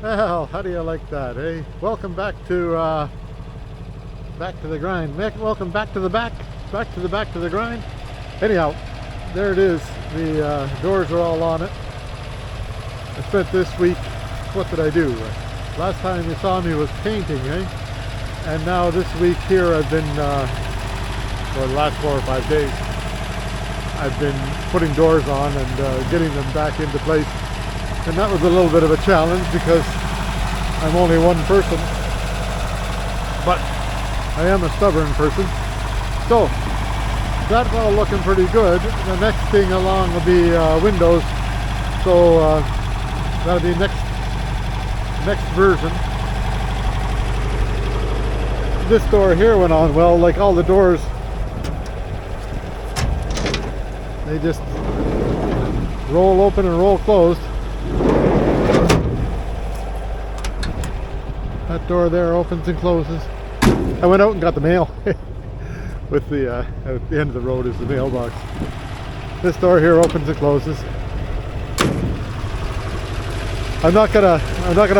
Well, how do you like that, eh? Welcome back to the grind. Welcome back to the back to the grind. Anyhow, there it is. The doors are all on it. I spent this week. What did I do? Last time you saw me was painting, eh? And now this week here, I've been for the last 4 or 5 days. I've been putting doors on and getting them back into place. And that was a little bit of a challenge because I'm only one person, but I am a stubborn person. So that's all looking pretty good. The next thing along will be windows. So that'll be next version. This door here went on well, like all the doors. They just roll open and roll closed. That door there opens and closes. I went out and got the mail. With the at the end of the road is the mailbox. This door here opens and closes. I'm not gonna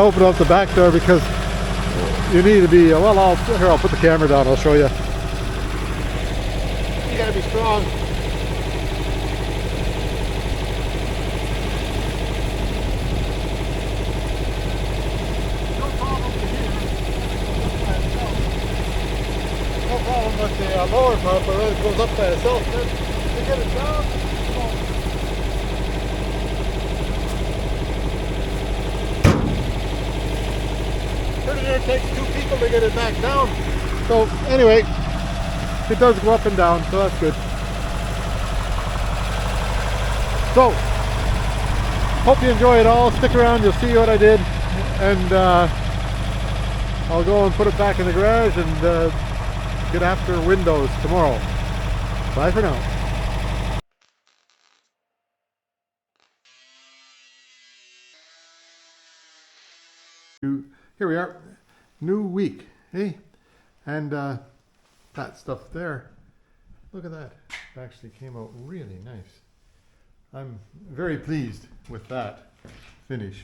open up the back door because you need to be well. I'll put the camera down. I'll show you. You gotta be strong. With the lower part, but it goes up by itself. Then to get it down, come on. Pretty near takes 2 people to get it back down. So anyway, it does go up and down, so that's good. So hope you enjoy it all. Stick around, you'll see what I did, and I'll go and put it back in the garage and get after windows tomorrow. Bye for now. Here we are, new week, eh? And that stuff there, look at that. It actually came out really nice. I'm very pleased with that finish.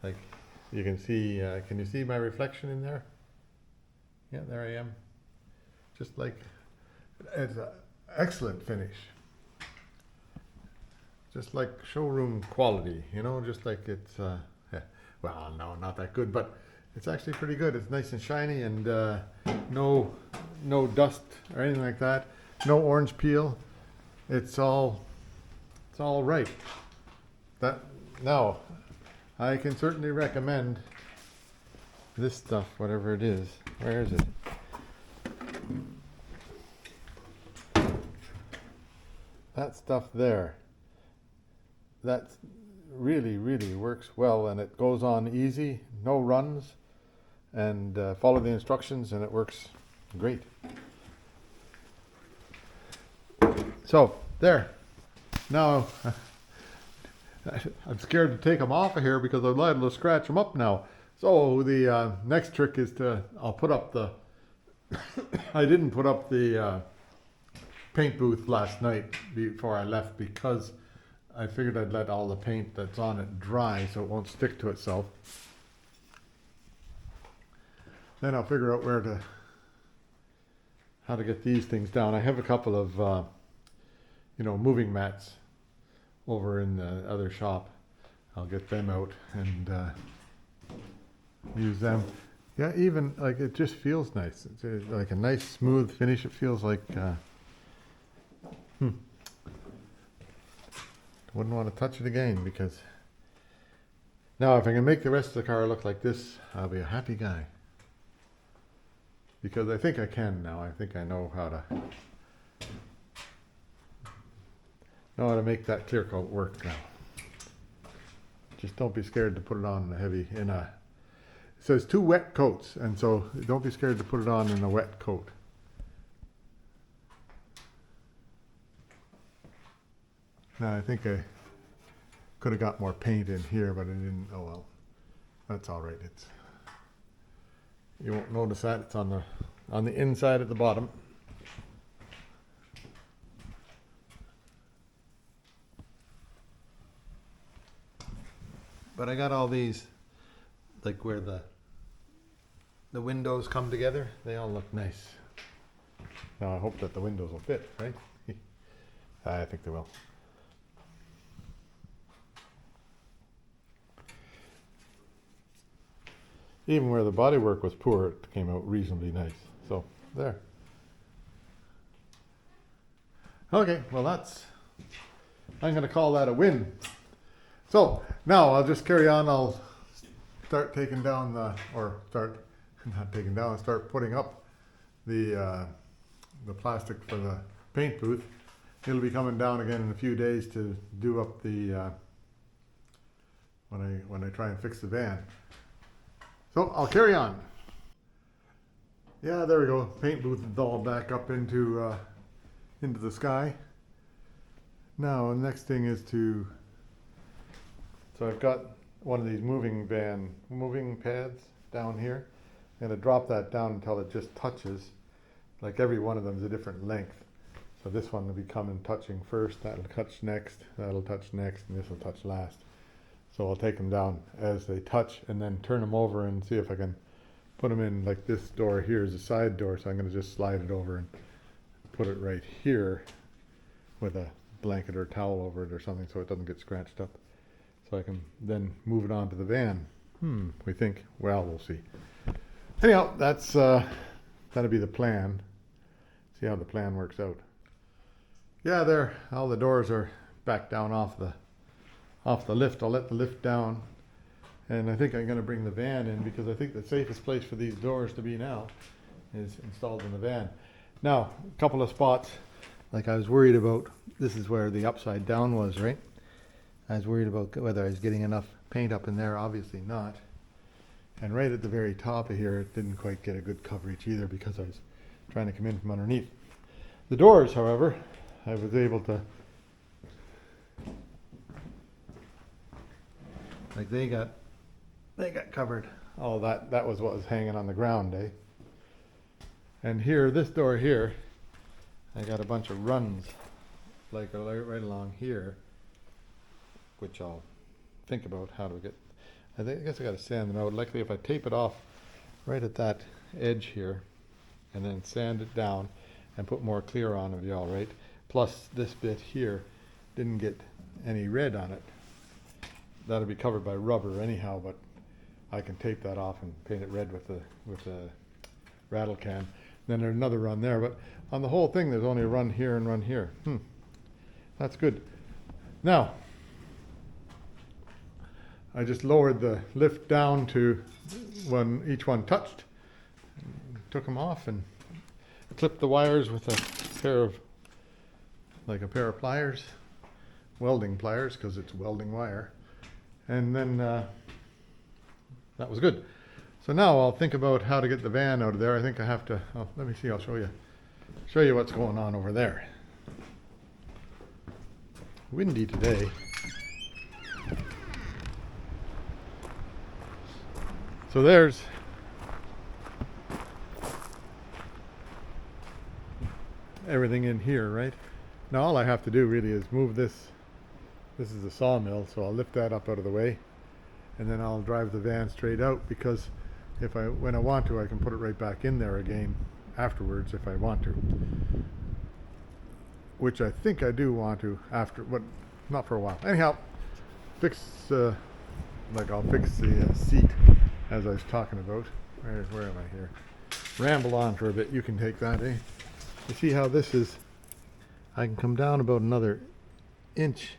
Like you can see, can you see my reflection in there? Yeah, there I am. Just like, it's an excellent finish. Just like showroom quality, you know, just like it's, well, no, not that good, but it's actually pretty good. It's nice and shiny and no dust or anything like that. No orange peel. It's all right. Now, I can certainly recommend this stuff, whatever it is. Where is it? That stuff there. That really works well, and it goes on easy, no runs, and follow the instructions, and it works great. So there. Now I'm scared to take them off of here because I'm liable to scratch them up now. So the next trick is I'll put up the, I didn't put up the paint booth last night before I left because I figured I'd let all the paint that's on it dry so it won't stick to itself. Then I'll figure out how to get these things down. I have a couple of, moving mats over in the other shop. I'll get them out and use them. Yeah, even like it just feels nice. It's like a nice smooth finish. It feels like wouldn't want to touch it again because now if I can make the rest of the car look like this, I'll be a happy guy. Because I think I can now. I think I know how to make that clear coat work now. Just don't be scared to put it on it says 2 wet coats, and so don't be scared to put it on in a wet coat. Now I think I could have got more paint in here, but I didn't. Oh well, that's all right. You won't notice that. It's on the inside at the bottom. But I got all these, like where the windows come together. They all look nice. Now I hope that the windows will fit, right? I think they will. Even where the bodywork was poor, it came out reasonably nice. So, there. Okay, well I'm going to call that a win. So, now I'll just carry on. I'll start taking down start putting up the plastic for the paint booth. It'll be coming down again in a few days to do up the, when I try and fix the van. So I'll carry on. Yeah, there we go. Paint booth is all back up into the sky. Now the next thing is so I've got one of these moving pads down here. I'm going to drop that down until it just touches. Like every one of them is a different length. So this one will be touching first, that'll touch next, that'll touch next, and this will touch last. So I'll take them down as they touch and then turn them over and see if I can put them in. Like this door here is a side door, so I'm going to just slide it over and put it right here with a blanket or towel over it or something so it doesn't get scratched up. So I can then move it onto the van. We think, well, we'll see. Anyhow, that'll be the plan. See how the plan works out. Yeah, there, all the doors are back down off the lift. I'll let the lift down, and I think I'm going to bring the van in because I think the safest place for these doors to be now is installed in the van. Now, a couple of spots, like I was worried about, this is where the upside down was, right? I was worried about whether I was getting enough paint up in there, obviously not. And right at the very top of here, it didn't quite get a good coverage either because I was trying to come in from underneath. The doors, however, I was able to, like they got covered. Oh, that was what was hanging on the ground, eh? And here, this door here, I got a bunch of runs, like right along here, which I'll think about how to get. I guess I got to sand them out. Likely if I tape it off right at that edge here, and then sand it down and put more clear on, it'll be all right. Plus this bit here didn't get any red on it. That'll be covered by rubber anyhow, but I can tape that off and paint it red with the rattle can. Then there's another run there, but on the whole thing there's only a run here and run here. That's good. Now, I just lowered the lift down to when each one touched, took them off and clipped the wires with a pair of pliers, welding pliers, because it's welding wire. And then that was good. So now I'll think about how to get the van out of there. I think I have to, let me see, I'll show you what's going on over there. Windy today. So there's everything in here, right? Now all I have to do really is move this. This is a sawmill, so I'll lift that up out of the way, and then I'll drive the van straight out, because when I want to, I can put it right back in there again afterwards if I want to. Which I think I do want to after, but not for a while. Anyhow, I'll fix the seat as I was talking about. Where am I here? Ramble on for a bit. You can take that, eh? You see how this is? I can come down about another inch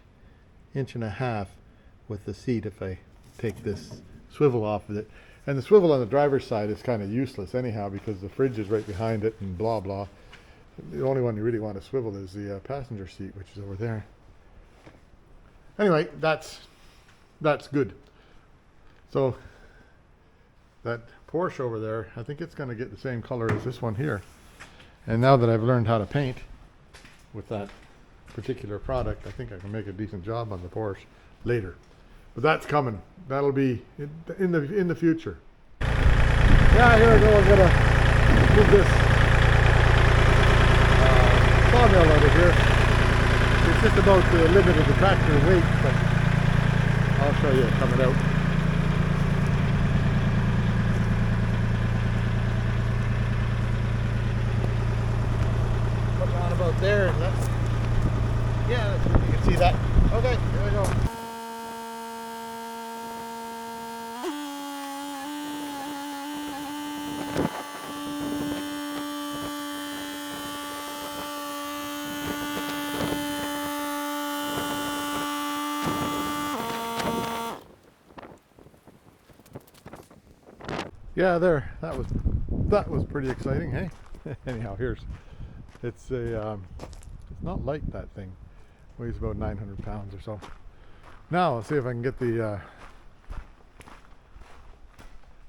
and a half with the seat if I take this swivel off of it. And the swivel on the driver's side is kind of useless anyhow, because the fridge is right behind it and blah blah. The only one you really want to swivel is the passenger seat, which is over there. Anyway, that's good. So that Porsche over there, I think it's going to get the same color as this one here. And now that I've learned how to paint with that particular product, I think I can make a decent job on the Porsche later. But that's coming. That'll be in the future. Yeah, here we go. I'm gonna move this sawmill out of here. It's just about the limit of the tractor weight, but I'll show you it coming out. Put it on about there, and that's, yeah, you can see that. Okay, here we go. Yeah, there. That was pretty exciting, hey? Anyhow, it's it's not light, that thing. Weighs about 900 pounds or so. Now I'll see if I can get the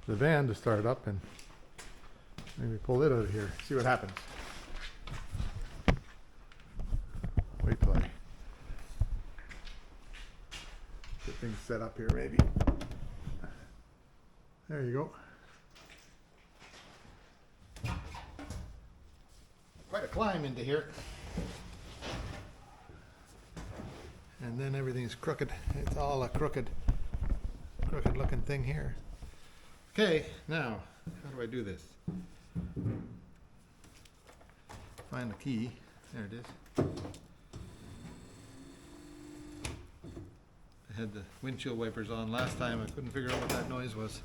van to start up and maybe pull it out of here. See what happens. Wait till I get things set up here, maybe. There you go. Quite a climb into here. And then everything's crooked. It's all a crooked looking thing here. Okay, now, how do I do this? Find the key. There it is. I had the windshield wipers on last time. I couldn't figure out what that noise was.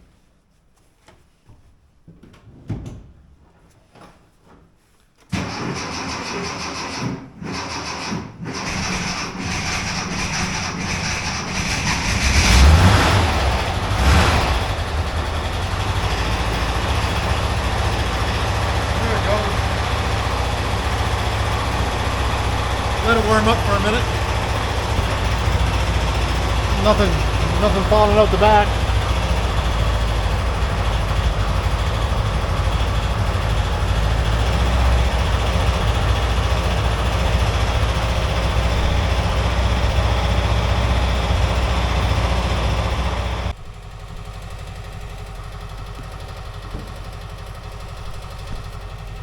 Let it warm up for a minute. Nothing falling out the back.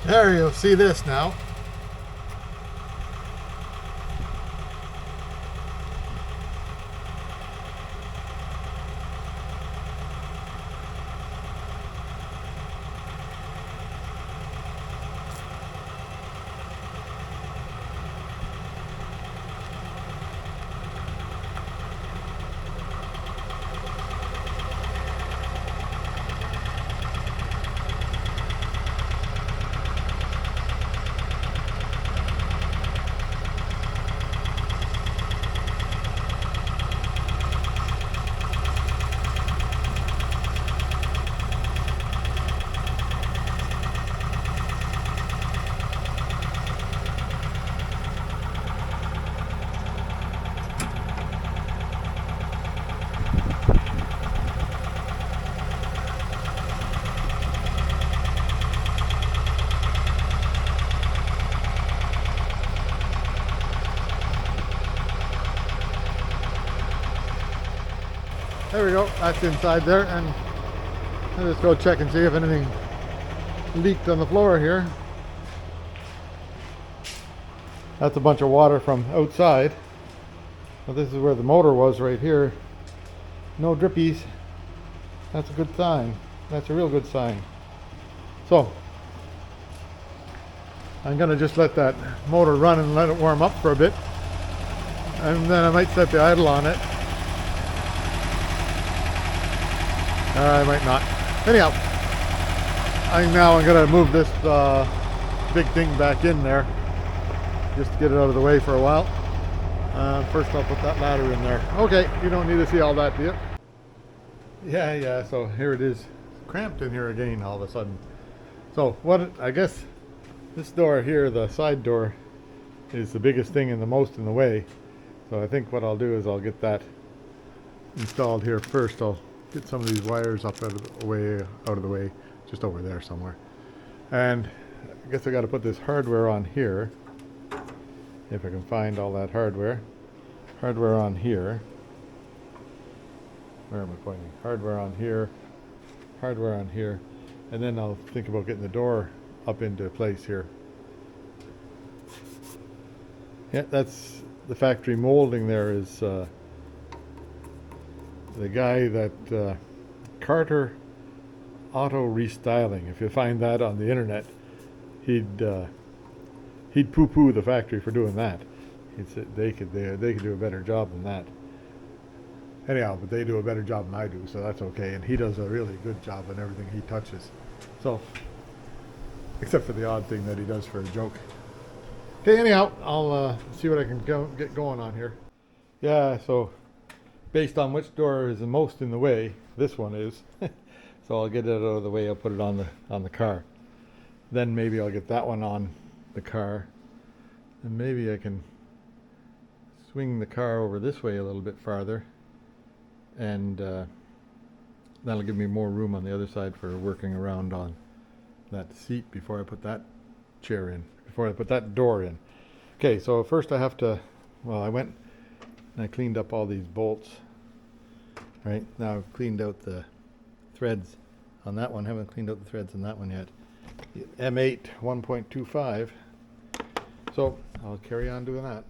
There, you'll see this now. There we go, that's inside there, and I'll just go check and see if anything leaked on the floor here. That's a bunch of water from outside. Well, this is where the motor was right here. No drippies. That's a good sign. That's a real good sign. So, I'm gonna just let that motor run and let it warm up for a bit. And then I might set the idle on it. I might not. Anyhow, I'm going to move this big thing back in there just to get it out of the way for a while. First I'll put that ladder in there. Okay, you don't need to see all that, do you? Yeah, so here it is. Cramped in here again all of a sudden. So I guess this door here, the side door, is the biggest thing and the most in the way. So I think what I'll do is I'll get that installed here first. I'll get some of these wires up out of the way, just over there somewhere. And I guess I got to put this hardware on here, if I can find all that hardware. Hardware on here. Where am I pointing? Hardware on here. Hardware on here. And then I'll think about getting the door up into place here. Yeah, that's the factory molding there is the guy that Carter Auto Restyling. If you find that on the internet, he'd poo-poo the factory for doing that. He'd say they could do a better job than that. Anyhow, but they do a better job than I do, so that's okay. And he does a really good job on everything he touches. So, except for the odd thing that he does for a joke. Okay, anyhow, I'll see what I can get going on here. Yeah, so based on which door is the most in the way, this one is. So I'll get it out of the way. I'll put it on the car. Then maybe I'll get that one on the car, and maybe I can swing the car over this way a little bit farther, and that'll give me more room on the other side for working around on that seat before I put that chair in, before I put that door in. Okay, so first I have to, well, I went and I cleaned up all these bolts. Right, now I've cleaned out the threads on that one. Haven't cleaned out the threads on that one yet. M8 1.25. So I'll carry on doing that.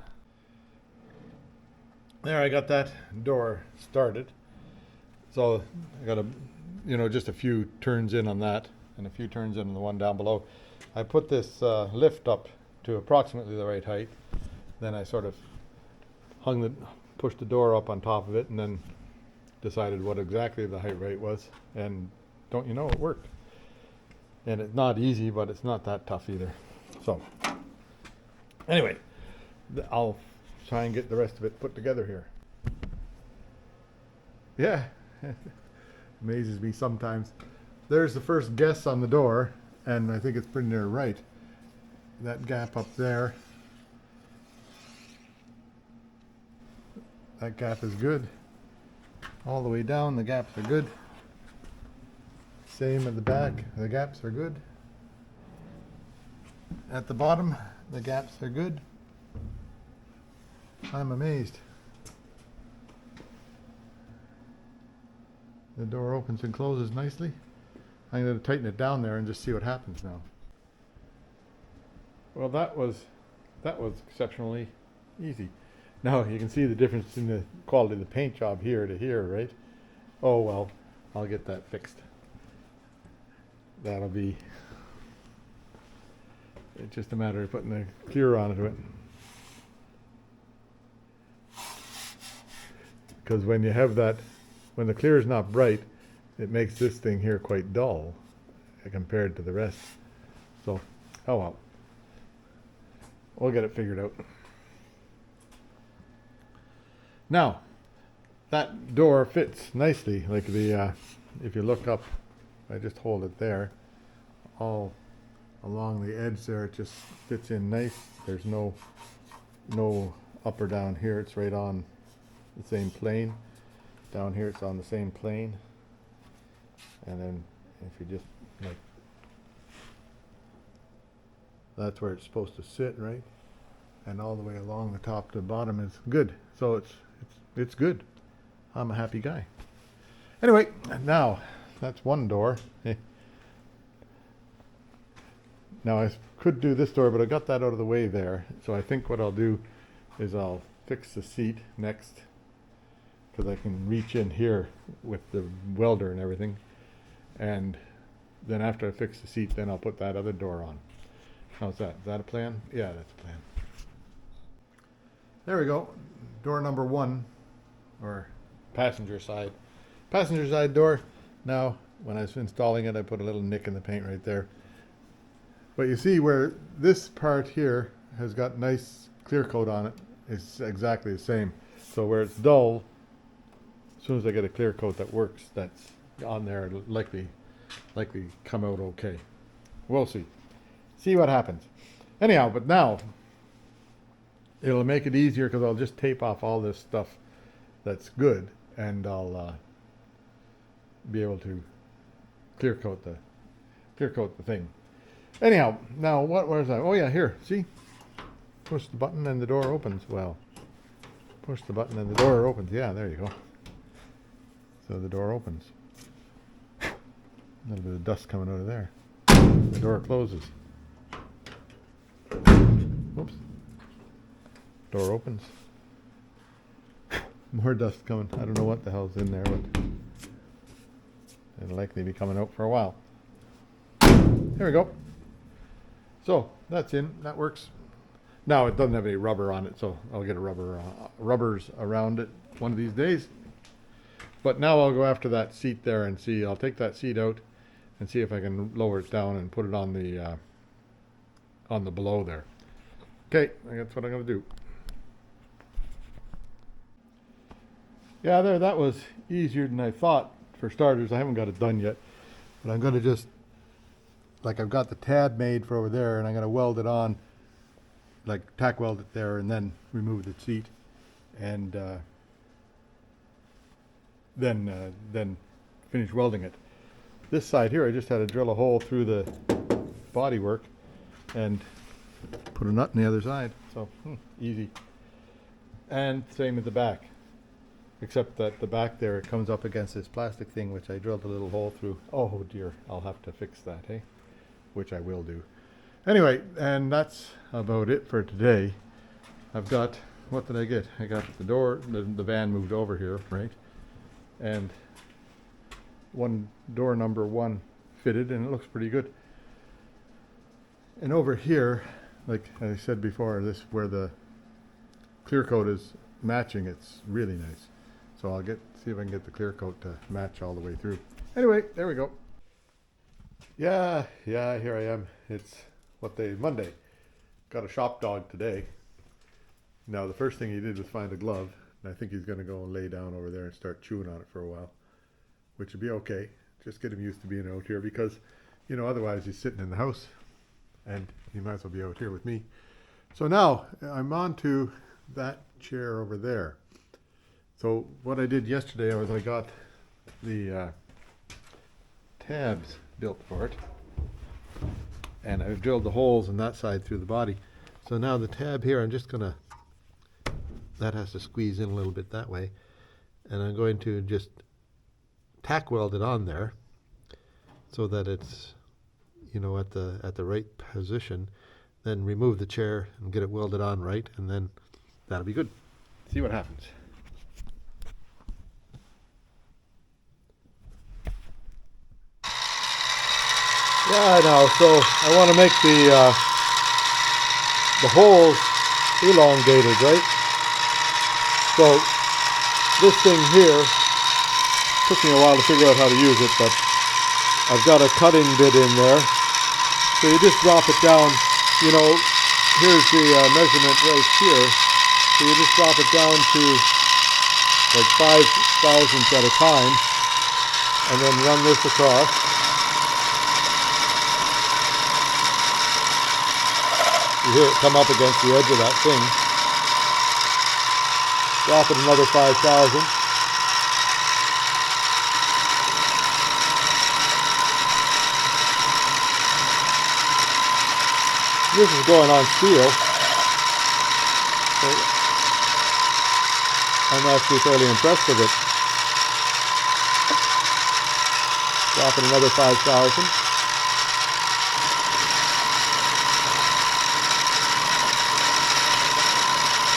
There, I got that door started. So I got just a few turns in on that, and a few turns in on the one down below. I put this lift up to approximately the right height. Then I sort of pushed the door up on top of it, and then decided what exactly the height rate was, and don't you know, it worked. And it's not easy, but it's not that tough either. So anyway, I'll try and get the rest of it put together here. Yeah, amazes me sometimes. There's the first guess on the door, and I think it's pretty near right. That gap up there, that gap is good. All the way down, the gaps are good. Same at the back, the gaps are good. At the bottom, the gaps are good. I'm amazed. The door opens and closes nicely. I'm going to tighten it down there and just see what happens now. Well, that was exceptionally easy. Now you can see the difference in the quality of the paint job here to here, right? Oh well, I'll get that fixed. That'll be, it's just a matter of putting the clear onto it. Because when you have that, when the clear is not bright, it makes this thing here quite dull compared to the rest. So, oh well. We'll get it figured out. Now, that door fits nicely, like if you look up, I just hold it there, all along the edge there, it just fits in nice. There's no up or down here, it's right on the same plane. Down here it's on the same plane. And then if you just, like, that's where it's supposed to sit, right? And all the way along the top to the bottom is good. So it's good. I'm a happy guy. Anyway, now that's one door. Now I could do this door, but I got that out of the way there. So I think what I'll do is I'll fix the seat next, because I can reach in here with the welder and everything. And then after I fix the seat, then I'll put that other door on. How's that? Is that a plan? Yeah, that's a plan. There we go. Door number one, or passenger side door. Now, when I was installing it, I put a little nick in the paint right there. But you see where this part here has got nice clear coat on it, it's exactly the same. So where it's dull, as soon as I get a clear coat that works, that's on there, it'll likely come out okay. We'll see. See what happens. Anyhow, but now it'll make it easier because I'll just tape off all this stuff that's good, and I'll be able to clear coat the thing. Anyhow, now where's that? Oh yeah, here. See, push the button and the door opens. Well, push the button and the door opens. Yeah, there you go. So the door opens. A little bit of dust coming out of there. The door closes. Oops. Door opens. More dust coming. I don't know what the hell's in there, but it'll likely be coming out for a while. There we go. So that's in. That works. Now it doesn't have any rubber on it, so I'll get a rubbers around it one of these days. But now I'll go after that seat there and see. I'll take that seat out and see if I can lower it down and put it on the below there. Okay, that's what I'm going to do. Yeah, that was easier than I thought. For starters, I haven't got it done yet, but I'm going to just, like, I've got the tab made for over there, and I'm going to weld it on, like tack weld it there, and then remove the seat, and then finish welding it. This side here, I just had to drill a hole through the bodywork and put a nut on the other side. So easy. And same with the back, except that the back there, it comes up against this plastic thing, which I drilled a little hole through. Oh dear, I'll have to fix that, hey? Which I will do. Anyway, and that's about it for today. I've got, what did I get? I got the door, the van moved over here, right? And door number 1 fitted, and it looks pretty good. And over here, like I said before, this where the clear coat is matching, it's really nice. So I'll see if I can get the clear coat to match all the way through. Anyway, there we go. Yeah, here I am. It's Monday. Got a shop dog today. Now the first thing he did was find a glove, and I think he's going to go and lay down over there and start chewing on it for a while, which would be okay. Just get him used to being out here, because, you know, otherwise he's sitting in the house, and he might as well be out here with me. So now I'm on to that chair over there. So what I did yesterday was I got the tabs built for it, and I've drilled the holes on that side through the body. So now the tab here, I'm just gonna, that has to squeeze in a little bit that way, and I'm going to just tack weld it on there so that it's, you know, at the right position. Then remove the chair and get it welded on right, and then that'll be good. See what happens. Yeah, I know. So I want to make the holes elongated, right? So this thing here took me a while to figure out how to use it, but I've got a cutting bit in there. So you just drop it down. You know, here's the measurement right here. So you just drop it down to like 5 thousandths at a time, and then run this across. You hear it come up against the edge of that thing. Drop it another 5 thousandths. This is going on steel. So I'm actually fairly impressed with it. Drop it another 5 thousandths.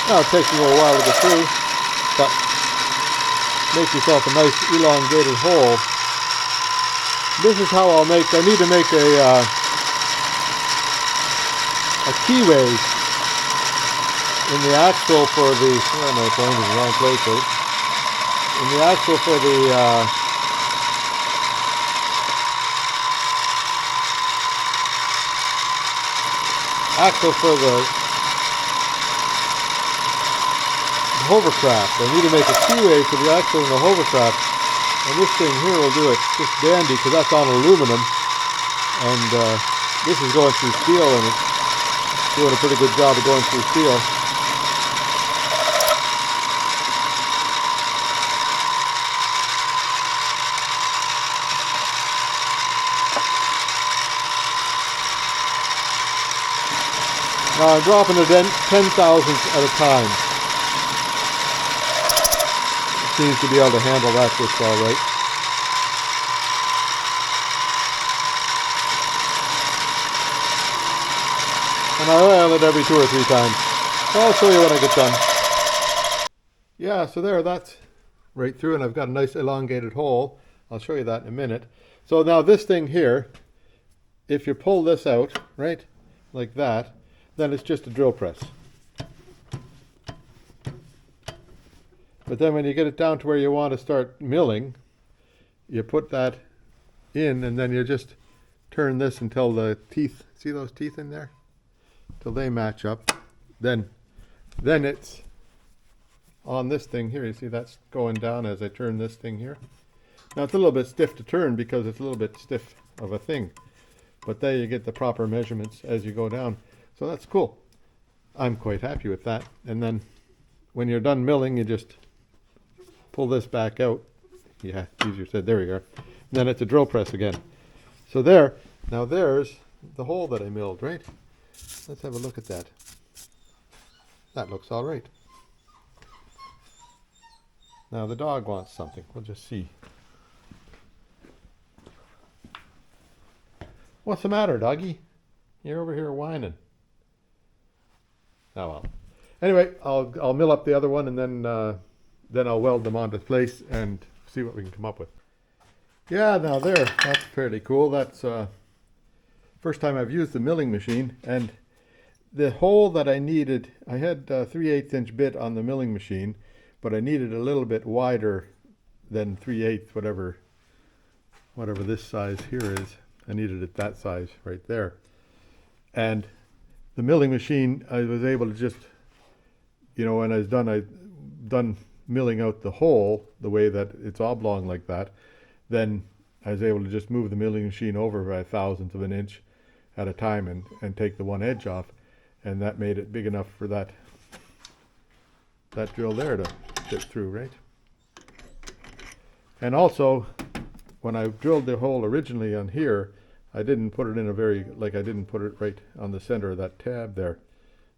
Now it takes a little while to get through, but make yourself a nice elongated hole. This is how I'll make, I need to make a keyway in the axle for the, oh, my phone is in the wrong place, right? In the axle for the hovercraft. I need to make a keyway for the axle and the hovercraft, and this thing here will do it just dandy, because that's on aluminum, and this is going through steel, and it's doing a pretty good job of going through steel. Now I'm dropping it 10 thousandths at a time. Seems to be able to handle that just all right. And I oil it every 2 or 3 times. So I'll show you when I get done. Yeah, so there, that's right through, and I've got a nice elongated hole. I'll show you that in a minute. So now this thing here, if you pull this out, right, like that, then it's just a drill press. But then when you get it down to where you want to start milling, you put that in, and then you just turn this until the teeth, see those teeth in there? Till they match up. Then it's on this thing here. You see that's going down as I turn this thing here. Now it's a little bit stiff to turn because it's a little bit stiff of a thing. But there you get the proper measurements as you go down. So that's cool. I'm quite happy with that. And then when you're done milling, you just pull this back out. Yeah, easier said. There we go. And then it's a drill press again. So there, now there's the hole that I milled, right? Let's have a look at that. That looks all right. Now the dog wants something. We'll just see. What's the matter, doggy? You're over here whining. Oh well. Anyway, I'll mill up the other one, and then I'll weld them onto place and see what we can come up with. Yeah, now there, that's fairly cool. That's first time I've used the milling machine, and the hole that I needed, I had a 3/8 inch bit on the milling machine, but I needed a little bit wider than 3/8, whatever this size here is. I needed it that size right there. And the milling machine, I was able to just, when I was done milling out the hole the way that it's oblong like that, then I was able to just move the milling machine over by 1/1000th of an inch at a time and take the one edge off. And that made it big enough for that drill there to fit through, right? And also, when I drilled the hole originally on here, I didn't put it in I didn't put it right on the center of that tab there.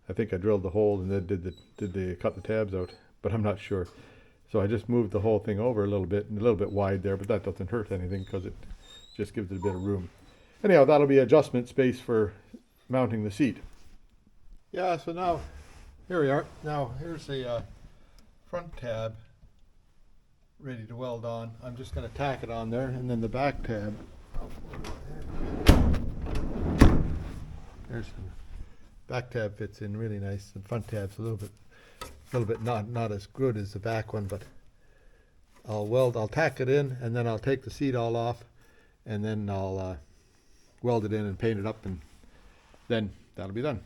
I think I drilled the hole and then cut the tabs out, but I'm not sure. So I just moved the whole thing over a little bit wide there, but that doesn't hurt anything because it just gives it a bit of room. Anyhow, that'll be adjustment space for mounting the seat. Yeah, so now, here we are. Now, here's the front tab ready to weld on. I'm just going to tack it on there, and then the back tab. There's the back tab fits in really nice. The front tab's a little bit not as good as the back one, but I'll tack it in, and then I'll take the seat all off, and then I'll weld it in and paint it up, and then that'll be done.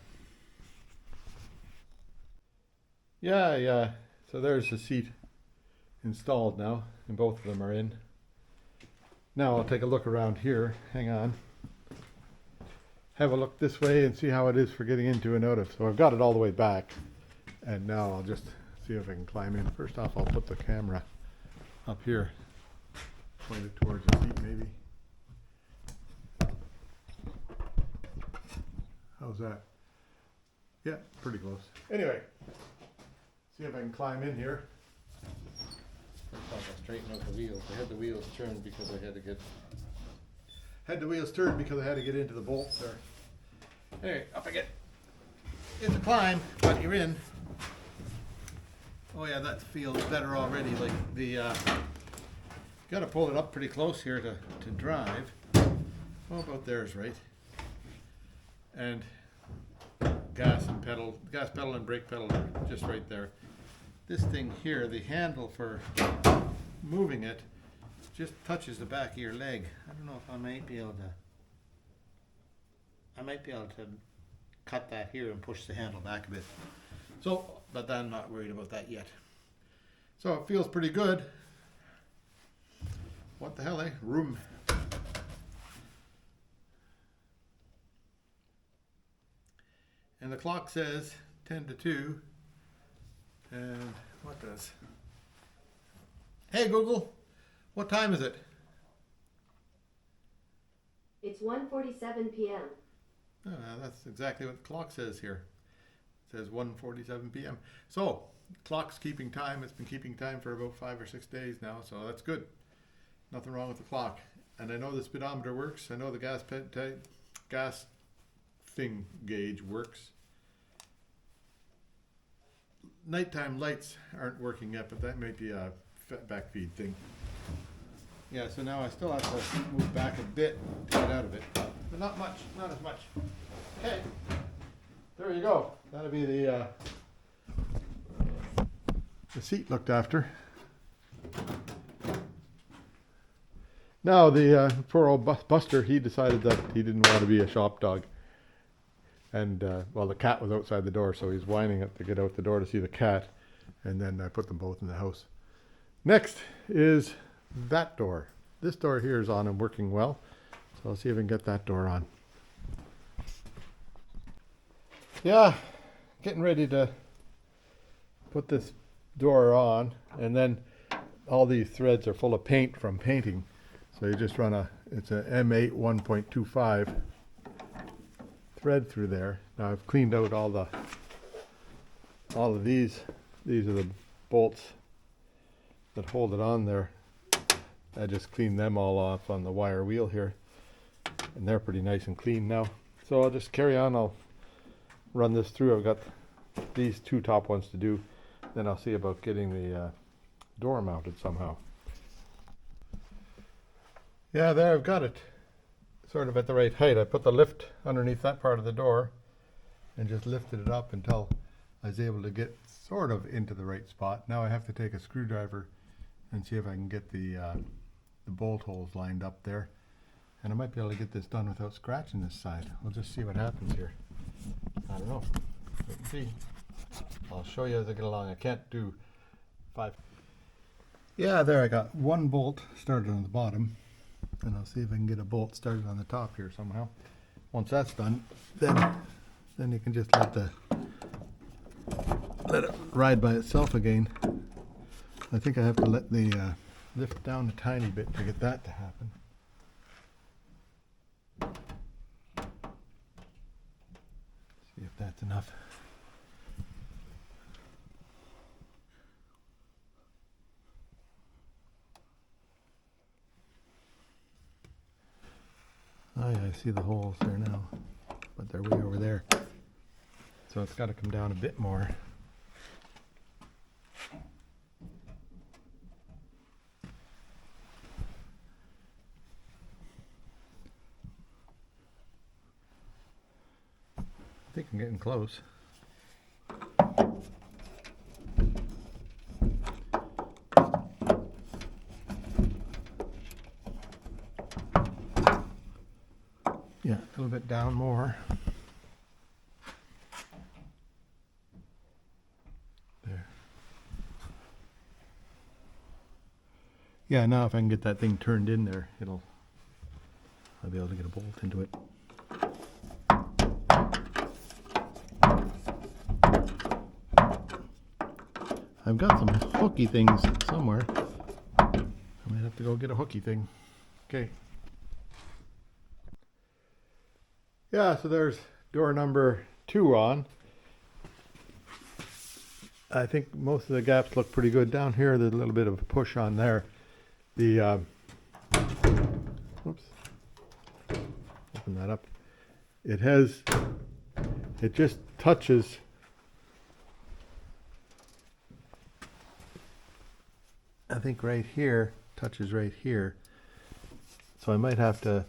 Yeah. So there's the seat installed now, and both of them are in. Now I'll take a look around here. Hang on. Have a look this way and see how it is for getting into and out of. So I've got it all the way back, and now I'll just see if I can climb in. First off, I'll put the camera up here, point it towards the seat maybe. How's that? Yeah, pretty close. Anyway, see if I can climb in here. First off, I'll straighten out the wheels. I had the wheels turned because I had to get into the bolts there. Anyway, up I get. It's a climb, but you're in. Oh yeah, that feels better already. Like the got to pull it up pretty close here to drive. Oh, about there's right. And gas pedal and brake pedal are just right there. This thing here, the handle for moving it, just touches the back of your leg. I don't know if I might be able to cut that here and push the handle back a bit. So, but I'm not worried about that yet. So it feels pretty good. What the hell, eh? Room. And the clock says 10 to 2. And what does? Hey Google, what time is it? It's 1:47 p.m. Oh, that's exactly what the clock says here. It says 1:47 p.m. So, clock's keeping time. It's been keeping time for about 5 or 6 days now, so that's good. Nothing wrong with the clock. And I know the speedometer works. I know the gas thing gauge works. nighttime lights aren't working yet, but that might be a backfeed thing. Yeah, so now I still have to move back a bit to get out of it, but not much, not as much. Okay, there you go. That'll be the seat looked after. Now the poor old Buster, he decided that he didn't want to be a shop dog. And, well, the cat was outside the door, so he's whining to get out the door to see the cat. And then I put them both in the house. Next is that door. This door here is on and working well. So I'll see if I can get that door on. Yeah, getting ready to put this door on. And then all these threads are full of paint from painting. So you just run it's a M8 1.25 thread through there. Now I've cleaned out all of these. These are the bolts that hold it on there. I just cleaned them all off on the wire wheel here, and they're pretty nice and clean now. So I'll just carry on. I'll run this through. I've got these two top ones to do. Then I'll see about getting the door mounted somehow. Yeah, there I've got it. Sort of at the right height. I put the lift underneath that part of the door and just lifted it up until I was able to get sort of into the right spot. Now I have to take a screwdriver and see if I can get the bolt holes lined up there. And I might be able to get this done without scratching this side. We'll just see what happens here. I don't know. Wait and see. I'll show you as I get along. I can't do 5. Yeah, there I got one bolt started on the bottom. And I'll see if I can get a bolt started on the top here somehow. Once that's done, then you can just let it ride by itself again. I think I have to let the lift down a tiny bit to get that to happen. See if that's enough. Oh yeah, I see the holes there now, but they're way over there. So it's got to come down a bit more. I think I'm getting close. Yeah, a little bit down more. There. Yeah, now if I can get that thing turned in there, I'll be able to get a bolt into it. I've got some hooky things somewhere. I might have to go get a hooky thing. Okay. Yeah, so there's door number 2 on. I think most of the gaps look pretty good. Down here, there's a little bit of a push on there. The, whoops, open that up. It just touches I think right here, touches right here. So I might have to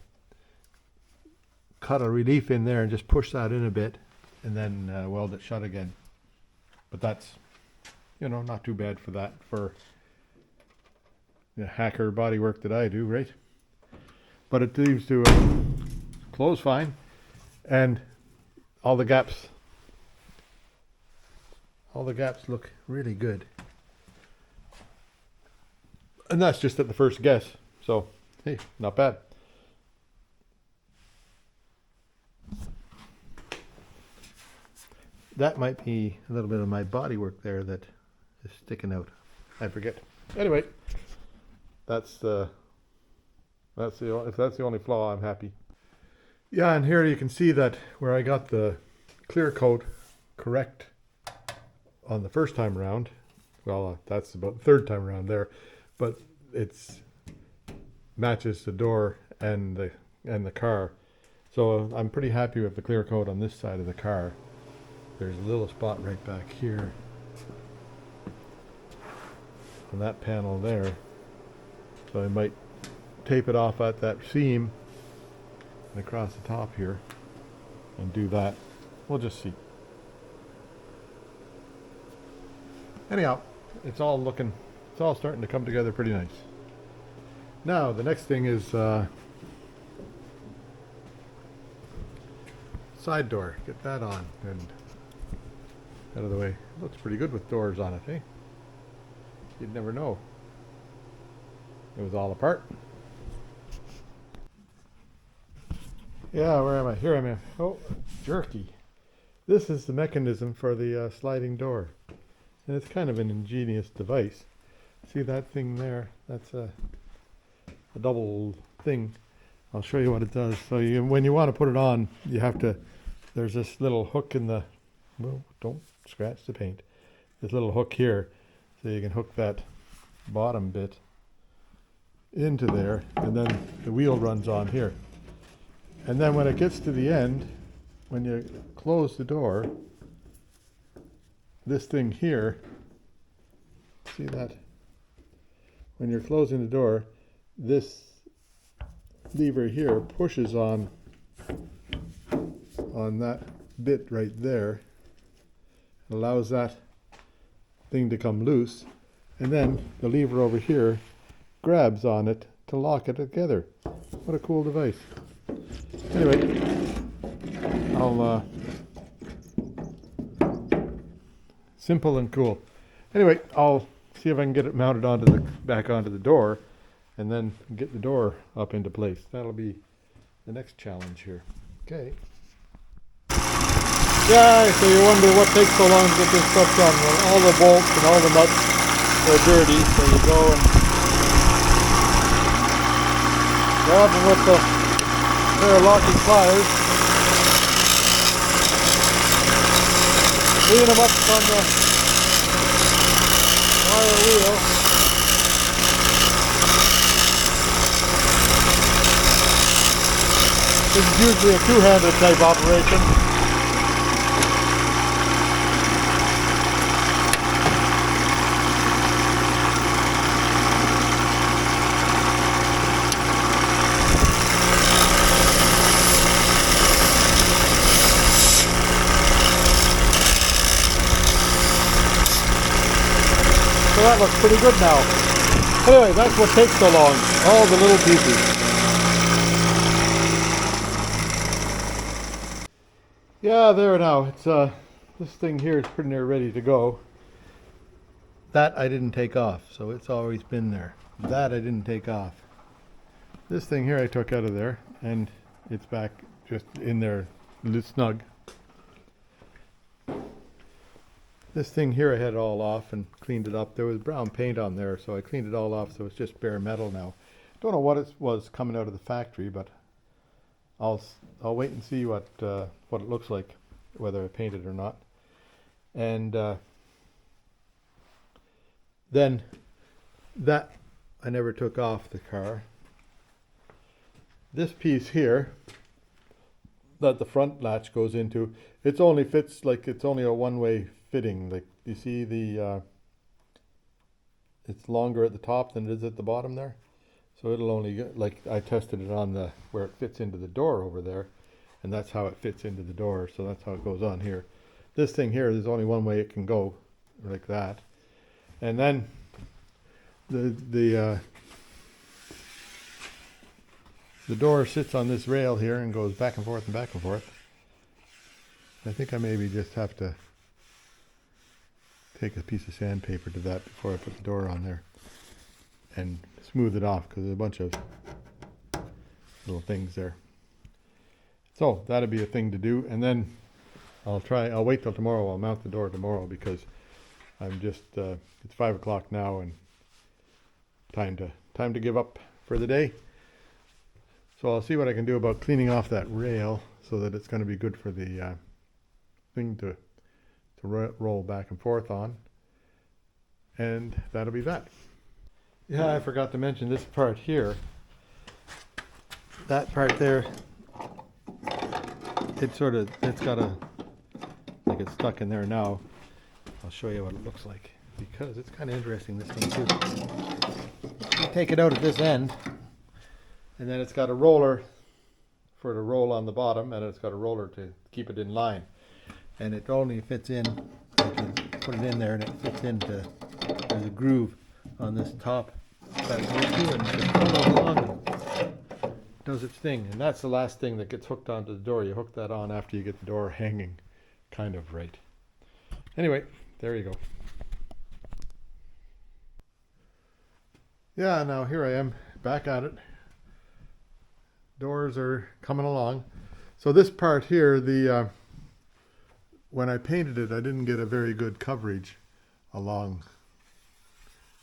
cut a relief in there and just push that in a bit and then weld it shut again. But that's, you know, not too bad for that, for the hacker body work that I do, right? But it seems to close fine, and all the gaps look really good. And that's just at the first guess, so hey, not bad. That might be a little bit of my body work there that is sticking out. I forget. Anyway, if that's the only flaw, I'm happy. Yeah, and here you can see that where I got the clear coat correct on the first time around. Well, that's about the third time around there, but it's matches the door and the car. So I'm pretty happy with the clear coat on this side of the car. There's a little spot right back here from that panel there. So I might tape it off at that seam and across the top here and do that. We'll just see. Anyhow, it's all starting to come together pretty nice. Now the next thing is side door. Get that on and out of the way. Looks pretty good with doors on it, eh? You'd never know. It was all apart. Yeah, where am I? Here I am. Oh, jerky. This is the mechanism for the sliding door. And it's kind of an ingenious device. See that thing there? That's a double thing. I'll show you what it does. So when you want to put it on, you have to, there's this little hook in the, well, don't scratch the paint. This little hook here, so you can hook that bottom bit into there, and then the wheel runs on here. And then when it gets to the end, when you close the door, this thing here, see that? When you're closing the door, this lever here pushes on that bit right there, allows that thing to come loose, and then the lever over here grabs on it to lock it together. What a cool device. Anyway, I'll simple and cool. Anyway, I'll see if I can get it mounted back onto the door, and then get the door up into place. That'll be the next challenge here. Okay. Yeah, so you wonder what takes so long to get this stuff done. Well, all the bolts and all the nuts are dirty, so you go and grab them with the pair of locking pliers, clean them up on the wire wheel. This is usually a two-handed type operation. So that looks pretty good now. Anyway, that's what takes so long. All the little pieces. Yeah, there now. It's this thing here is pretty near ready to go. That I didn't take off, so it's always been there. That I didn't take off. This thing here I took out of there, and it's back just in there, snug. This thing here I had it all off and cleaned it up. There was brown paint on there, so I cleaned it all off, so it's just bare metal now. Don't know what it was coming out of the factory, but I'll wait and see what it looks like, whether I paint it or not. And then that I never took off the car. This piece here that the front latch goes into, it only fits, like it's only a one-way fitting. Like you see the it's longer at the top than it is at the bottom there, so it'll only get, like I tested it on the where it fits into the door over there, and that's how it fits into the door, so that's how it goes on here. This thing here, there's only one way it can go, like that. And then the door sits on this rail here and goes back and forth and back and forth. I think I maybe just have to take a piece of sandpaper to that before I put the door on there and smooth it off, because there's a bunch of little things there. So that'll be a thing to do, and then I'll wait till tomorrow. I'll mount the door tomorrow, because I'm just it's 5 o'clock now, and time to give up for the day. So I'll see what I can do about cleaning off that rail so that it's going to be good for the thing to roll back and forth on, and that'll be that. Yeah, I forgot to mention this part here. That part there, it's got a, like it's stuck in there now. I'll show you what it looks like. because it's kind of interesting, this thing too. You take it out at this end, and then it's got a roller for it to roll on the bottom, and it's got a roller to keep it in line. And it only fits in, you can put it in there and it fits into, there's a groove on this top. That goes through and it follows along and does its thing. And that's the last thing that gets hooked onto the door. You hook that on after you get the door hanging kind of right. Anyway, there you go. Yeah, now here I am back at it. Doors are coming along. So this part here, when I painted it, I didn't get a very good coverage along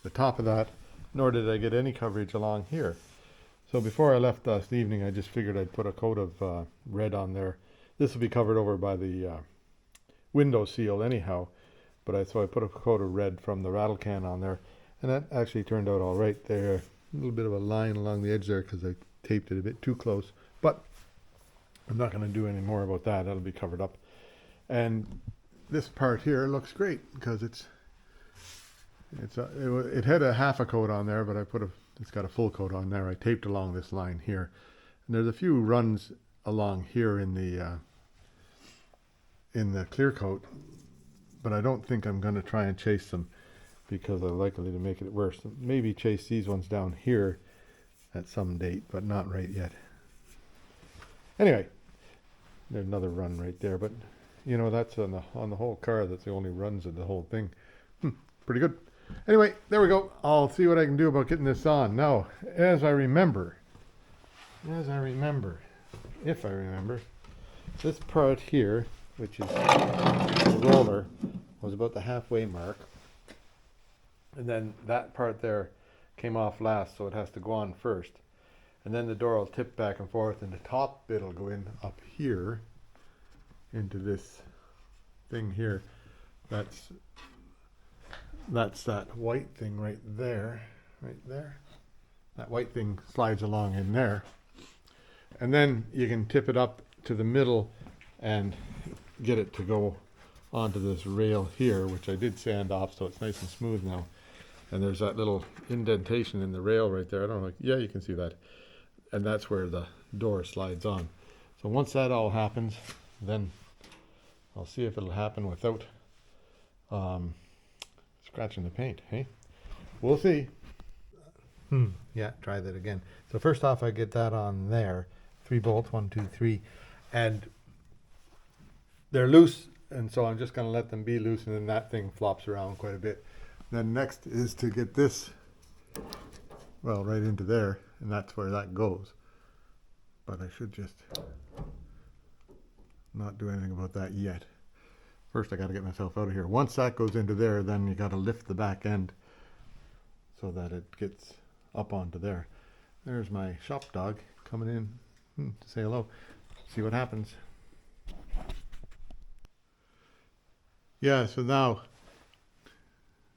the top of that, nor did I get any coverage along here. So before I left last evening, I just figured I'd put a coat of red on there. This will be covered over by the window seal anyhow, so I put a coat of red from the rattle can on there, and that actually turned out all right. There, a little bit of a line along the edge there because I taped it a bit too close, but I'm not going to do any more about that. That'll be covered up. And this part here looks great because it had a half a coat on there, but it's got a full coat on there. I taped along this line here, and there's a few runs along here in the clear coat, but I don't think I'm going to try and chase them because I'm likely to make it worse. Maybe chase these ones down here at some date, but not right yet. Anyway, there's another run right there, but you know, that's on the whole car. That's the only runs of the whole thing. Pretty good. Anyway, there we go. I'll see what I can do about getting this on. Now, if I remember, this part here, which is the roller, was about the halfway mark. And then that part there came off last, so it has to go on first. And then the door will tip back and forth, and the top bit will go in up here into this thing here. That's that white thing right there. That white thing slides along in there. And then you can tip it up to the middle and get it to go onto this rail here, which I did sand off so it's nice and smooth now. And there's that little indentation in the rail right there. I don't know, yeah, you can see that. And that's where the door slides on. So once that all happens, then I'll see if it'll happen without scratching the paint, hey? We'll see. Yeah, try that again. So first off, I get that on there. 3 bolts, 1, 2, 3. And they're loose, and so I'm just going to let them be loose, and then that thing flops around quite a bit. Then next is to get this, well, right into there, and that's where that goes. But I should just not do anything about that yet. First I got to get myself out of here. Once that goes into there, then you got to lift the back end so that it gets up onto there. There's my shop dog coming in to say hello. See what happens. Yeah, so now,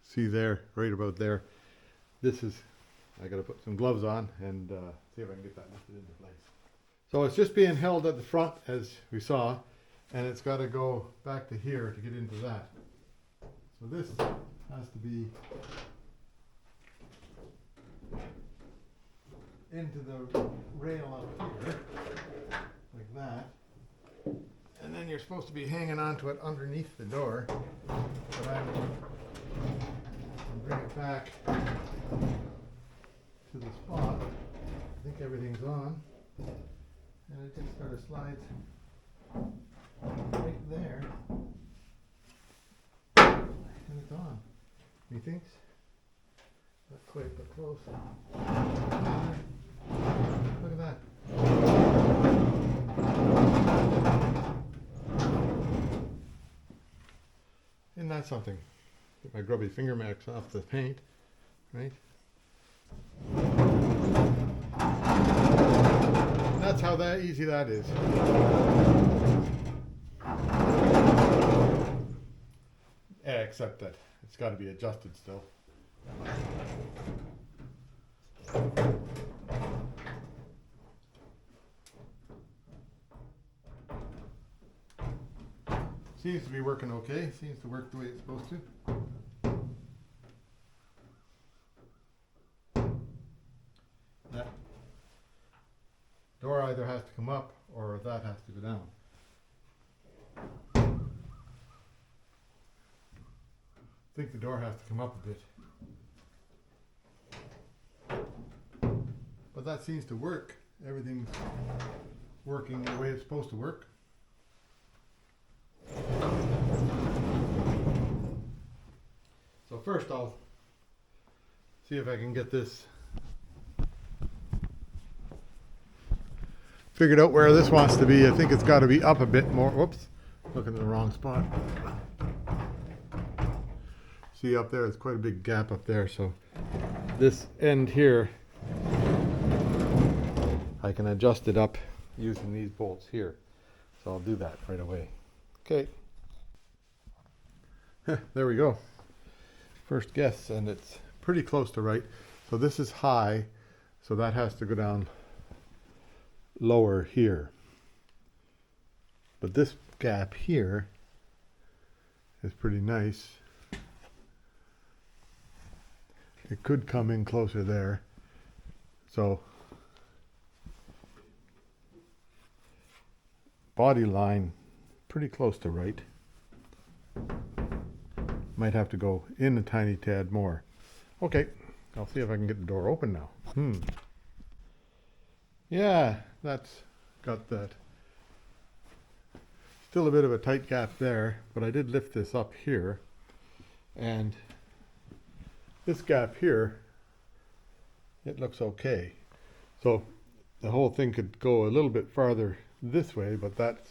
see there, right about there, this is, I got to put some gloves on and see if I can get that lifted into place. So it's just being held at the front, as we saw, and it's got to go back to here to get into that. So this has to be into the rail up here, like that. And then you're supposed to be hanging onto it underneath the door. But I will bring it back to the spot. I think everything's on. And it just sort of slides right there. And it's on. Methinks? Not quite, but close. Look at that. Isn't that something? Get my grubby finger marks off the paint, right? That's how easy that is. Yeah, except that it's got to be adjusted still. Seems to be working okay. Seems to work the way it's supposed to. door either has to come up or that has to go down. I think the door has to come up a bit. But that seems to work. Everything's working the way it's supposed to work. So first I'll see if I can get this figured out where this wants to be. I think it's got to be up a bit more. Whoops, looking in the wrong spot. See up there, there's quite a big gap up there. So this end here, I can adjust it up using these bolts here. So I'll do that right away. Okay. There we go. First guess, and it's pretty close to right. So this is high, so that has to go down lower here. But this gap here is pretty nice. It could come in closer there. So body line pretty close to right. Might have to go in a tiny tad more. Okay, I'll see if I can get the door open now. Yeah, that's got that. Still a bit of a tight gap there, but I did lift this up here, and this gap here, it looks okay. So the whole thing could go a little bit farther this way, but that's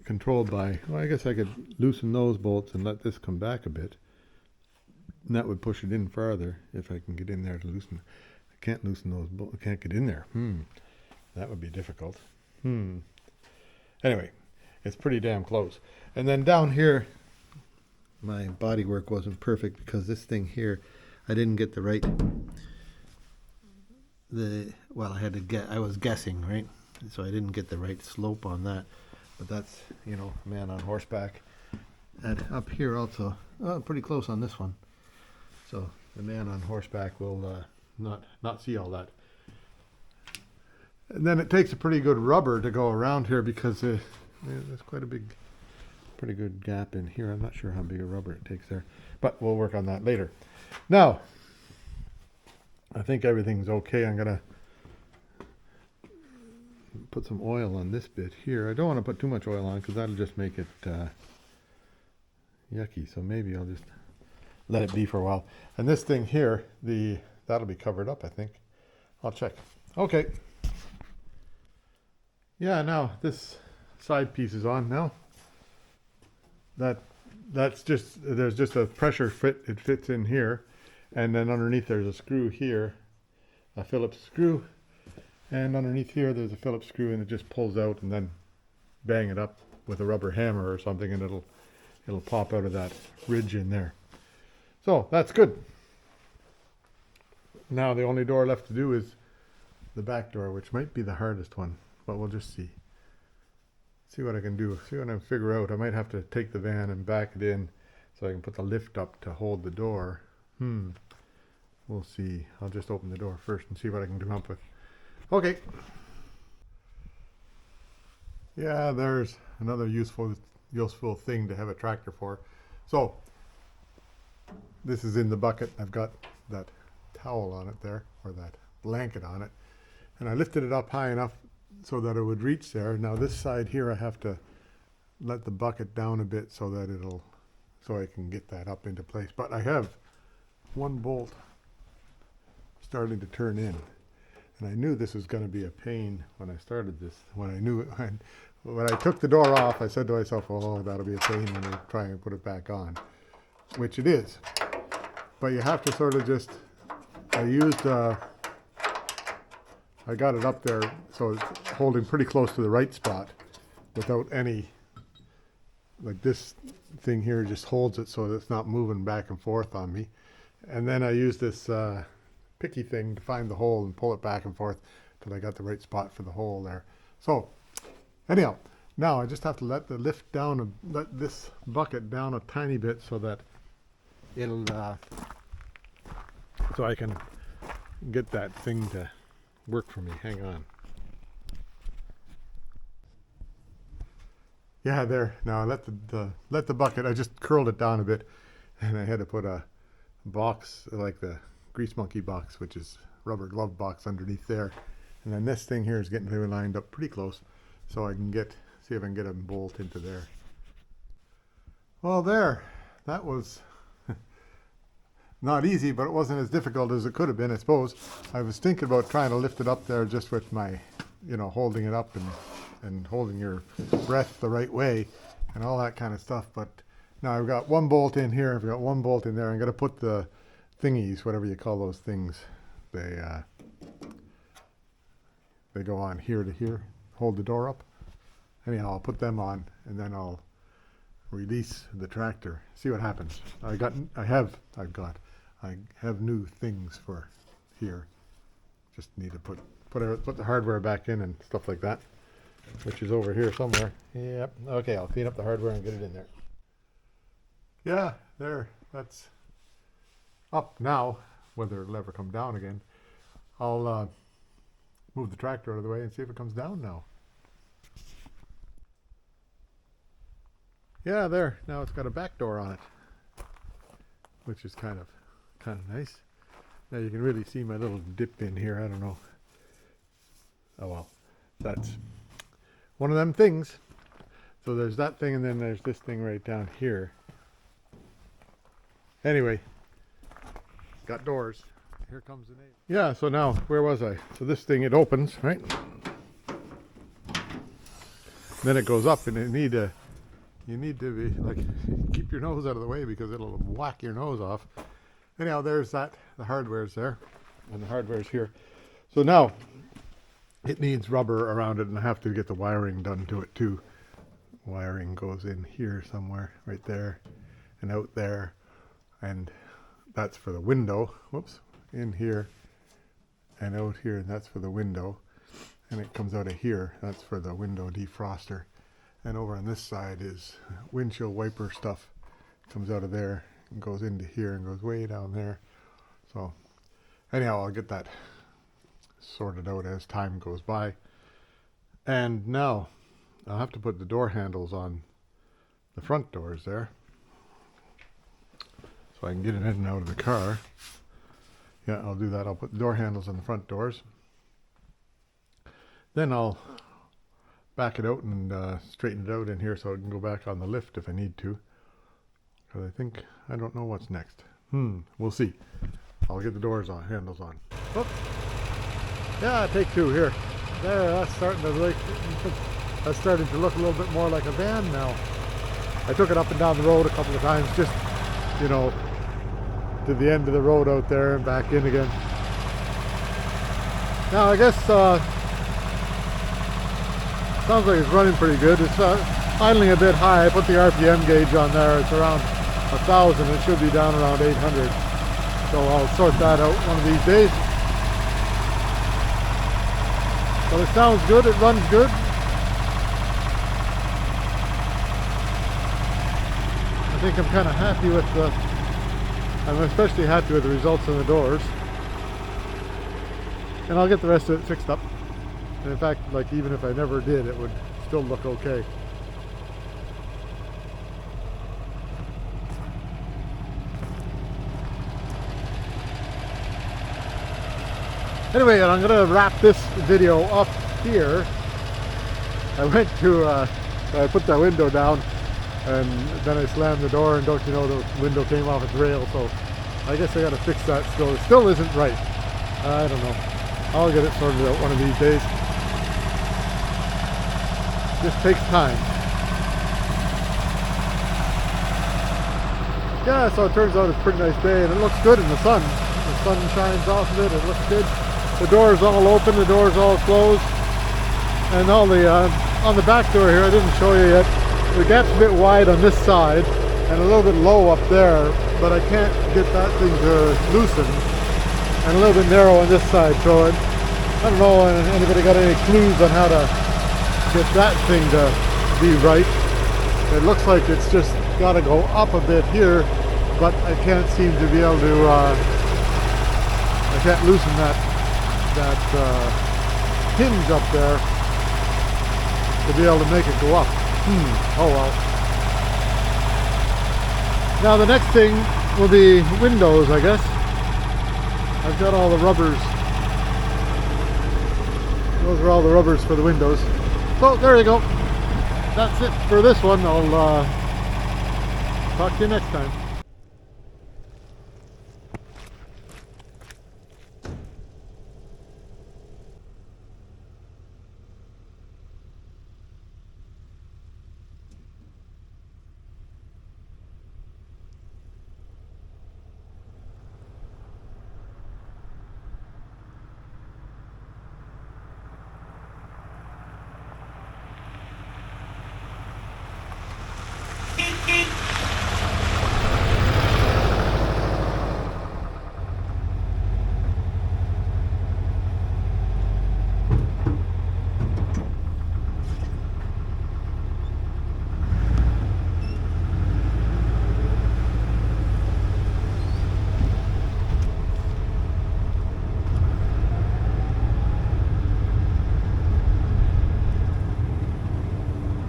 controlled by, well, I guess I could loosen those bolts and let this come back a bit, and that would push it in farther if I can get in there to loosen. I can't loosen those bolts. I can't get in there. That would be difficult. Anyway, it's pretty damn close. And then down here, my body work wasn't perfect because this thing here, I didn't get the right, well, I had to get, I was guessing, right? So I didn't get the right slope on that. But that's, you know, man on horseback. And up here also, pretty close on this one. So the man on horseback will not see all that. And then it takes a pretty good rubber to go around here because there's quite a big, pretty good gap in here. I'm not sure how big a rubber it takes there, but we'll work on that later. Now, I think everything's okay. I'm gonna put some oil on this bit here. I don't want to put too much oil on because that'll just make it yucky. So maybe I'll just let it be for a while. And this thing here, that'll be covered up, I think. I'll check. Okay. Yeah, now this side piece is on now. That's just, there's just a pressure fit. It fits in here, and then underneath there's a screw here, a Phillips screw. And underneath here, there's a Phillips screw, and it just pulls out, and then bang it up with a rubber hammer or something, and it'll pop out of that ridge in there. So that's good. Now the only door left to do is the back door, which might be the hardest one, but we'll just see. See what I can do. See what I can figure out. I might have to take the van and back it in so I can put the lift up to hold the door. We'll see. I'll just open the door first and see what I can come up with. Okay. Yeah, there's another useful thing to have a tractor for. So this is in the bucket. I've got that towel on it there, or that blanket on it, and I lifted it up high enough so that it would reach there. Now this side here, I have to let the bucket down a bit so that so I can get that up into place. But I have one bolt starting to turn in. And I knew this was going to be a pain when I started this. When I took the door off, I said to myself, oh, that'll be a pain when I try and put it back on, which it is. But you have to sort of just, I got it up there so it's holding pretty close to the right spot without any, like this thing here just holds it so that it's not moving back and forth on me. And then I use this picky thing to find the hole and pull it back and forth till I got the right spot for the hole there. So anyhow, now I just have to let the lift down, let this bucket down a tiny bit so that it'll so I can get that thing to work for me. Hang on. Yeah, there. Now let the bucket. I just curled it down a bit, and I had to put a box like the grease monkey box, which is rubber glove box underneath there, and then this thing here is getting really lined up pretty close, so I can see if I can get a bolt into there. Well, there. That was not easy, but it wasn't as difficult as it could have been, I suppose. I was thinking about trying to lift it up there just with my, holding it up and holding your breath the right way and all that kind of stuff. But now I've got one bolt in here, I've got one bolt in there. I'm going to put the thingies, whatever you call those things, they go on here to here, hold the door up. Anyhow, I'll put them on, and then I'll release the tractor, see what happens. I have new things for here. Just need to put the hardware back in and stuff like that, which is over here somewhere. Yep. Okay, I'll clean up the hardware and get it in there. Yeah, there. That's up now. Whether it'll ever come down again, I'll move the tractor out of the way and see if it comes down now. Yeah, there. Now it's got a back door on it, which is kind of nice. Now you can really see my little dip in here. I don't know. Oh well, that's one of them things. So there's that thing, and then there's this thing right down here. Anyway, got doors. Here comes the neighbor. Yeah, so now, where was I? So this thing, it opens, right? Then it goes up, and you need to be, like, keep your nose out of the way because it'll whack your nose off. Anyhow, there's that. The hardware's there, and the hardware's here. So now, it needs rubber around it, and I have to get the wiring done to it too. Wiring goes in here somewhere, right there, and out there, and that's for the window. Whoops, in here, and out here, and that's for the window. And it comes out of here, that's for the window defroster. And over on this side is windshield wiper stuff. Comes out of there and goes into here and goes way down there. So anyhow, I'll get that sorted out as time goes by. And now I'll have to put the door handles on the front doors there, so I can get it in and out of the car. Yeah, I'll do that. I'll put the door handles on the front doors. Then I'll back it out and straighten it out in here so I can go back on the lift if I need to. Because I don't know what's next. We'll see. I'll get the doors on, handles on. Oops. Yeah, take two here. There, that's starting to look a little bit more like a van now. I took it up and down the road a couple of times, just, to the end of the road out there and back in again. Now I guess sounds like it's running pretty good. It's idling a bit high. I put the RPM gauge on there. It's around 1,000. It should be down around 800. So I'll sort that out one of these days. But it sounds good. It runs good. I think I'm kind of happy with I'm especially happy with the results on the doors. And I'll get the rest of it fixed up. And in fact, like, even if I never did, it would still look okay. Anyway, I'm going to wrap this video up here. I went to, I put that window down, and then I slammed the door, and don't you know, the window came off its rail, so I guess I got to fix that still. It still isn't right. I don't know. I'll get it sorted out one of these days. Just takes time. Yeah, so it turns out it's a pretty nice day, and it looks good in the sun. The sun shines off of it. It looks good. The door's all open. The door's all closed. And all the on the back door here, I didn't show you yet. The gap's a bit wide on this side and a little bit low up there, but I can't get that thing to loosen. And a little bit narrow on this side, so I don't know if anybody got any clues on how to get that thing to be right. It looks like it's just got to go up a bit here, but I can't seem to be able to, I can't loosen that that hinge up there to be able to make it go up. Oh well. Now the next thing will be windows, I guess. I've got all the rubbers. Those are all the rubbers for the windows. So there you go. That's it for this one. I'll talk to you next time.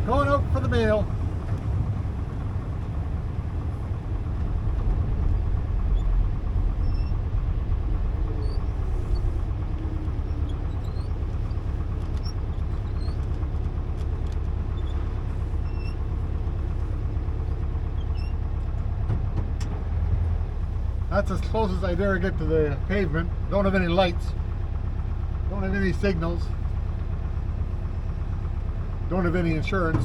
Going out for the mail. That's as close as I dare get to the pavement. Don't have any lights. Don't have any signals. Don't have any insurance.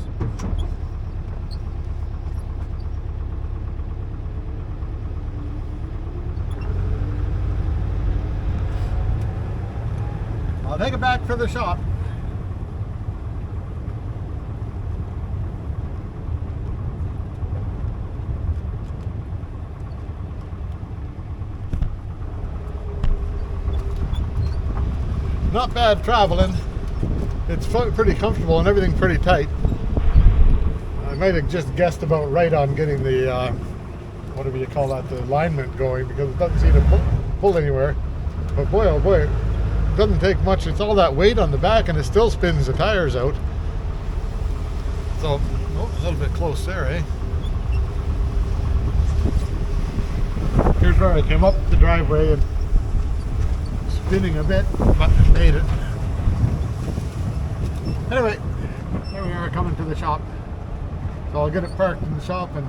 I'll take it back for the shop. Not bad traveling. It's pretty comfortable and everything's pretty tight. I might have just guessed about right on getting the, whatever you call that, the alignment going, because it doesn't seem to pull anywhere. But boy, oh boy, it doesn't take much. It's all that weight on the back and it still spins the tires out. So, oh, a little bit close there, eh? Here's where I came up the driveway and spinning a bit, but made it. Anyway, here we are coming to the shop. So I'll get it parked in the shop and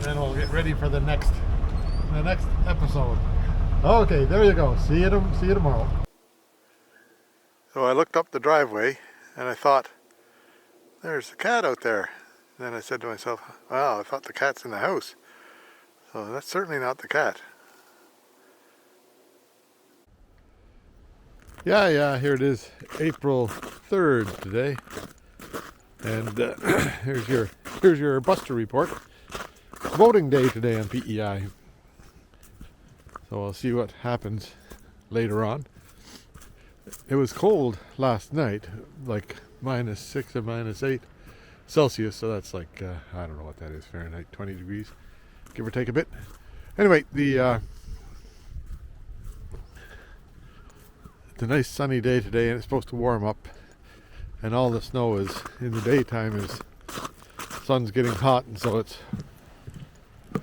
then we'll get ready for the next episode. Okay, there you go. See you tomorrow. So I looked up the driveway and I thought, there's the cat out there. Then I said to myself, wow, I thought the cat's in the house. So that's certainly not the cat. Yeah, here it is, April 3rd today. And here's your Buster report. Voting day today on PEI. So I'll see what happens later on. It was cold last night, like -6 or -8 Celsius, so that's like, I don't know what that is, Fahrenheit, 20 degrees, give or take a bit. Anyway, it's a nice sunny day today and it's supposed to warm up, and all the snow is in the daytime is sun's getting hot, and so it's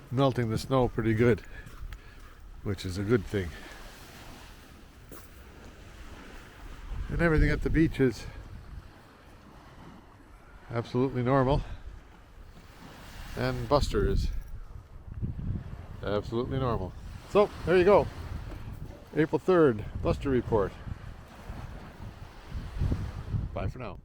melting the snow pretty good, which is a good thing. And everything at the beach is absolutely normal, and Buster is absolutely normal. So there you go, April 3rd Buster report. Bye for now.